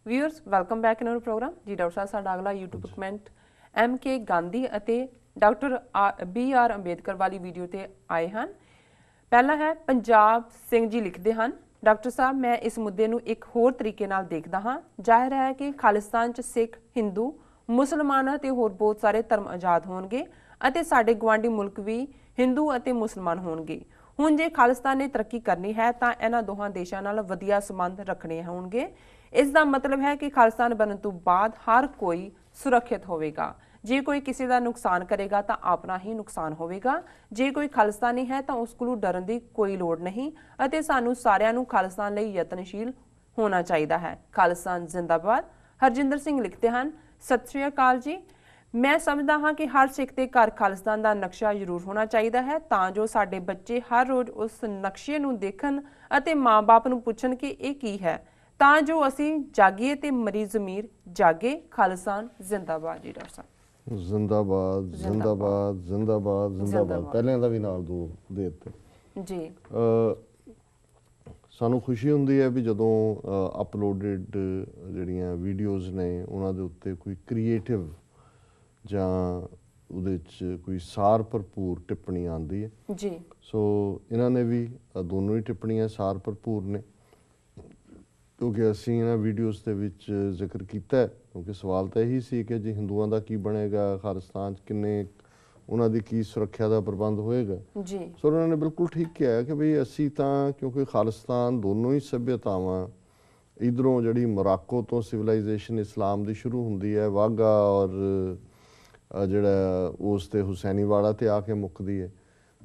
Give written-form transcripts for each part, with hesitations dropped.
Viewers welcome back in our programme जी। Doctor साहब साडा अगला यूट्यूब कमेंट M.K. गांधी अते डॉक्टर B.R. अंबेडकर वाली वीडियो ते आए हैं। पहला है पंजाब सिंह जी लिखते हैं, डॉक्टर साहब मैं इस मुद्दे नूं एक होर तरीके नाल देखदा हाँ। जाहिर है कि खालिस्तान च सिख हिंदू मुसलमान ते होर बहुत सारे धर्म आज़ाद होणगे अते साडे गवांढी मुल्क भी हिंदू अते मुसलमान होणगे। हुण जे खालिस्तान ने तरक्की करनी है तां इन्हां दोहां देशां नाल वधिया संबंध रखने होणगे। इस दा मतलब है कि खालिस्तान बनने तो बाद हर कोई सुरक्षित होवेगा। जे कोई किसी का नुकसान करेगा तो अपना ही नुकसान होवेगा। जे कोई खालिस्तानी है तो उस कोलों डरन की कोई लोड़ नहीं अते सानू सारिआं नू खालिस्तान लई यतनशील होना चाहिए है। खालिस्तान जिंदाबाद। हरजिंदर सिंह लिखते हैं, सत श्री अकाल जी। मैं समझदा हाँ कि हर सिख के घर खालिस्तान का नक्शा जरूर होना चाहिए है तां जो साडे बच्चे हर रोज़ उस नक्शे नू देखन अते माँ बाप नू पुछन कि ये की है तां जो असीं जागीए ते मरीज ज़मीर जागे। खालिस्तान जिंदाबाद जी। डॉक्टर साहब जिंदाबाद जिंदाबाद जिंदाबाद जिंदाबाद पहले का भी नाल दो दे दिते जी। सानू खुशी हुंदी है भी जदों अपलोडेड जिहड़ियां वीडियोज़ ने उन्हां दे उत्ते कोई क्रिएटिव जां उहदे च कोई सार भरपूर टिप्पणी आंदी है जी। सो इन्हां ने भी दोनों ही टिप्पणियां सार भरपूर ने, क्योंकि असीं इन्हां वीडियोज़ दे विच जिक्र कीता है। क्योंकि सवाल तो यही सी कि जी हिंदुआं दा की बनेगा, खालिस्तान किन्ने उन्हां दी की सुरक्षा का प्रबंध होएगा जी। सो उन्होंने बिल्कुल ठीक किया है कि बई असी तां क्योंकि खालिस्तान दोनों ही सभ्यतावां इधरों जिहड़ी मोराको तो सिविलाइजेशन इस्लाम की शुरू हुंदी है, वाघा और जिहड़ा उस ते हुसैनीवाड़ा ते आके मुकदी है,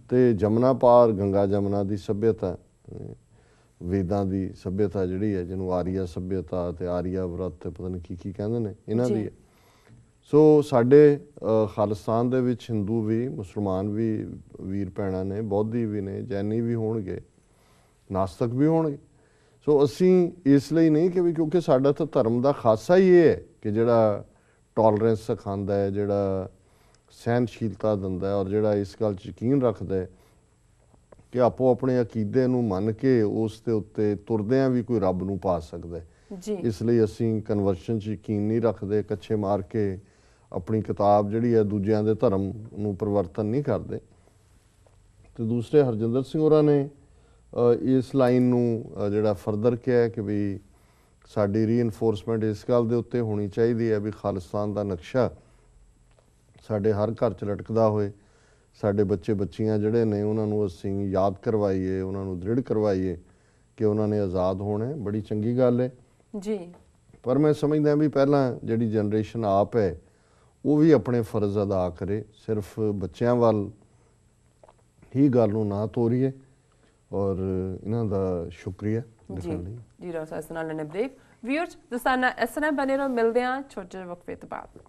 तो जमुना पार गंगा जमुना की सभ्यता वेदां की सभ्यता जिहड़ी है जिन्हों आर्या सभ्यता ते आर्या व्रत पता नहीं की कहंदे ने इन्हां दी है। सो साडे खालिस्तान दे विच हिंदू भी मुसलमान भी वीर भैणां ने, बौद्धी भी ने, जैनी भी होणगे, नास्तिक भी होणगे। सो असीं इसलिए नहीं कि भी क्योंकि साडा तो धर्म का खासा ही ये है कि जिहड़ा टॉलरेंस सिखांदा है, जिहड़ा सहनशीलता दिंदा है और जिहड़ा इस गल च यकीन रखदा है कि आपो अपने अकीदे नूं मन के उस दे उत्ते तुरदिआं भी कोई रब नूं पा सकदा है। जी। इसलिए असीं कन्वर्शन च यकीन नहीं रखते, कच्छे मार के अपनी किताब जिहड़ी है दूजिआं दे धर्म नूं परिवर्तन नहीं करते। तो दूसरे हरजिंदर सिंह होरां ने इस लाइन नूं जिहड़ा फरदर किया कि भी साडी रीइनफोर्समेंट इस गल दे उत्ते होनी चाहिए है भी खालिस्तान का नक्शा साडे हर घर च लटकदा होए, साडे बच्चे बच्चियां जिहड़े ने उन्हां नूं असीं याद करवाईए, उन्हां नूं दृढ़ करवाईए कि उन्हां ने आज़ाद होना है। बड़ी चंगी गल है जी। पर मैं समझदा भी पहला जिहड़ी जनरेशन आप है वो भी अपने फर्ज अदा करे, सिर्फ बच्चों वाल ही गल नूं ना तोरीए। और इन्हां दा शुक्रिया जी जी। डॉक्टर साहब इस नाल लेने ब्रेक। व्यूअर्स दोस्ताना इस तरह बने रहो, मिलते हैं छोटे वक्फे तो बाद।